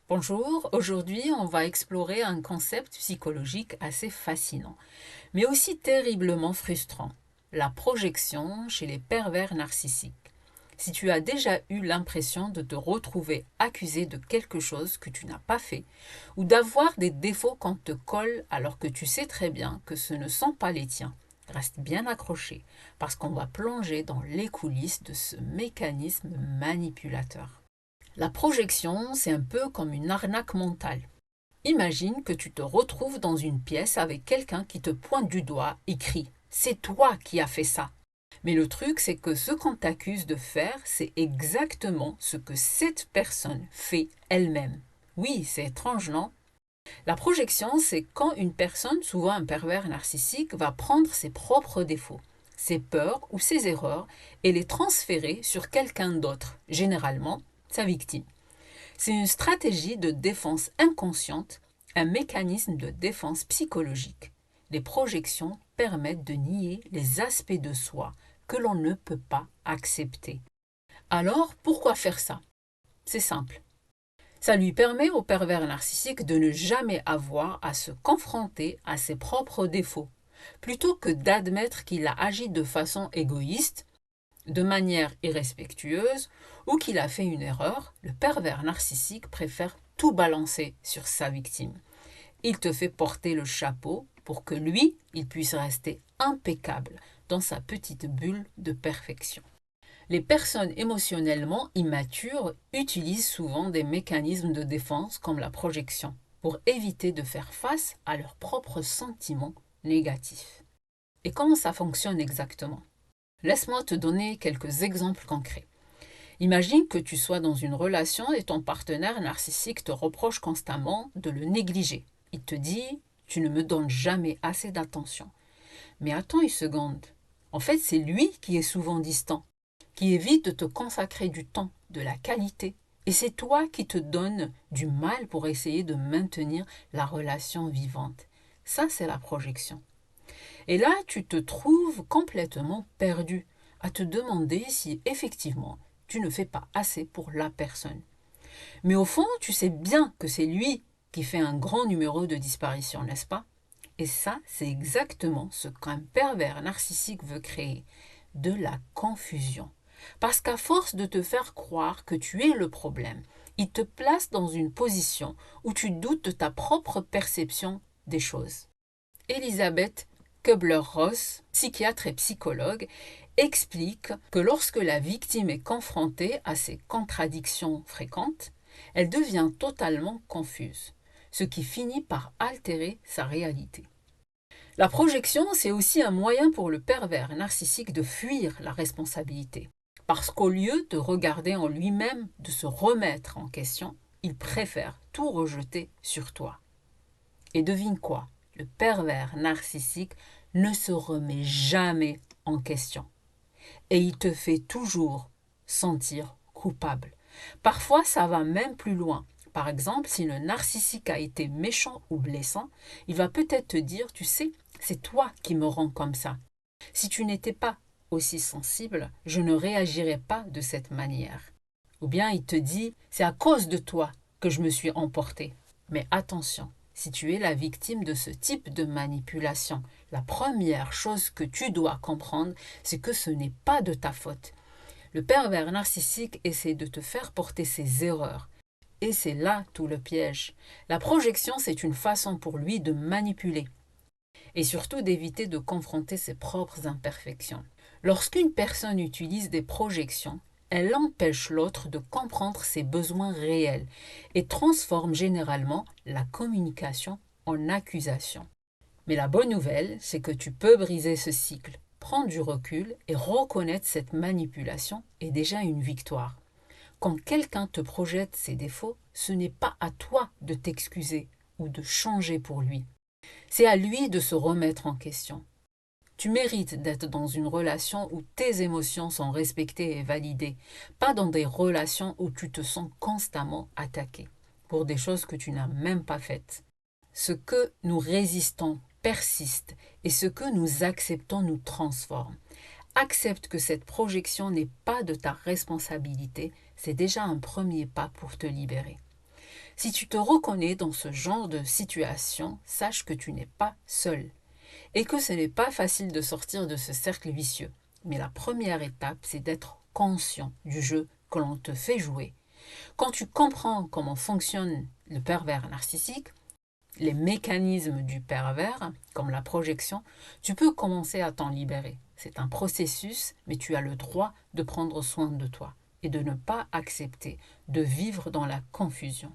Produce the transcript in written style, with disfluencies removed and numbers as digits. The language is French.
Bonjour, aujourd'hui on va explorer un concept psychologique assez fascinant, mais aussi terriblement frustrant, la projection chez les pervers narcissiques. Si tu as déjà eu l'impression de te retrouver accusé de quelque chose que tu n'as pas fait, ou d'avoir des défauts qu'on te colle alors que tu sais très bien que ce ne sont pas les tiens, reste bien accroché parce qu'on va plonger dans les coulisses de ce mécanisme manipulateur. La projection, c'est un peu comme une arnaque mentale. Imagine que tu te retrouves dans une pièce avec quelqu'un qui te pointe du doigt et crie: c'est toi qui as fait ça. Mais le truc, c'est que ce qu'on t'accuse de faire, c'est exactement ce que cette personne fait elle-même. Oui, c'est étrange, non? La projection, c'est quand une personne, souvent un pervers narcissique, va prendre ses propres défauts, ses peurs ou ses erreurs et les transférer sur quelqu'un d'autre, généralement sa victime. C'est une stratégie de défense inconsciente, un mécanisme de défense psychologique. Les projections permettent de nier les aspects de soi que l'on ne peut pas accepter. Alors, pourquoi faire ça? C'est simple. Ça lui permet au pervers narcissique de ne jamais avoir à se confronter à ses propres défauts. Plutôt que d'admettre qu'il a agi de façon égoïste, de manière irrespectueuse ou qu'il a fait une erreur, le pervers narcissique préfère tout balancer sur sa victime. Il te fait porter le chapeau pour que lui, il puisse rester impeccable dans sa petite bulle de perfection. Les personnes émotionnellement immatures utilisent souvent des mécanismes de défense comme la projection pour éviter de faire face à leurs propres sentiments négatifs. Et comment ça fonctionne exactement? Laisse-moi te donner quelques exemples concrets. Imagine que tu sois dans une relation et ton partenaire narcissique te reproche constamment de le négliger. Il te dit: tu ne me donnes jamais assez d'attention. Mais attends une seconde. En fait, c'est lui qui est souvent distant, qui évite de te consacrer du temps, de la qualité. Et c'est toi qui te donnes du mal pour essayer de maintenir la relation vivante. Ça, c'est la projection. Et là, tu te trouves complètement perdu à te demander si effectivement tu ne fais pas assez pour la personne. Mais au fond, tu sais bien que c'est lui qui fait un grand numéro de disparition, n'est-ce pas? Et ça, c'est exactement ce qu'un pervers narcissique veut créer, de la confusion. Parce qu'à force de te faire croire que tu es le problème, il te place dans une position où tu doutes de ta propre perception des choses. Elisabeth Kubler-Ross, psychiatre et psychologue, explique que lorsque la victime est confrontée à ces contradictions fréquentes, elle devient totalement confuse, ce qui finit par altérer sa réalité. La projection, c'est aussi un moyen pour le pervers narcissique de fuir la responsabilité, parce qu'au lieu de regarder en lui-même, de se remettre en question, il préfère tout rejeter sur toi. Et devine quoi? Le pervers narcissique ne se remet jamais en question. Et il te fait toujours sentir coupable. Parfois, ça va même plus loin. Par exemple, si le narcissique a été méchant ou blessant, il va peut-être te dire: tu sais, c'est toi qui me rends comme ça. Si tu n'étais pas aussi sensible, je ne réagirais pas de cette manière. Ou bien il te dit: c'est à cause de toi que je me suis emporté. Mais attention, si tu es la victime de ce type de manipulation, la première chose que tu dois comprendre, c'est que ce n'est pas de ta faute. Le pervers narcissique essaie de te faire porter ses erreurs. Et c'est là tout le piège. La projection, c'est une façon pour lui de manipuler et surtout d'éviter de confronter ses propres imperfections. Lorsqu'une personne utilise des projections, elle empêche l'autre de comprendre ses besoins réels et transforme généralement la communication en accusation. Mais la bonne nouvelle, c'est que tu peux briser ce cycle. Prendre du recul et reconnaître cette manipulation est déjà une victoire. Quand quelqu'un te projette ses défauts, ce n'est pas à toi de t'excuser ou de changer pour lui. C'est à lui de se remettre en question. Tu mérites d'être dans une relation où tes émotions sont respectées et validées, pas dans des relations où tu te sens constamment attaqué pour des choses que tu n'as même pas faites. Ce que nous résistons persiste et ce que nous acceptons nous transforme. Accepte que cette projection n'est pas de ta responsabilité, c'est déjà un premier pas pour te libérer. Si tu te reconnais dans ce genre de situation, sache que tu n'es pas seul et que ce n'est pas facile de sortir de ce cercle vicieux. Mais la première étape, c'est d'être conscient du jeu que l'on te fait jouer. Quand tu comprends comment fonctionne le pervers narcissique, les mécanismes du pervers, comme la projection, tu peux commencer à t'en libérer. C'est un processus, mais tu as le droit de prendre soin de toi et de ne pas accepter de vivre dans la confusion.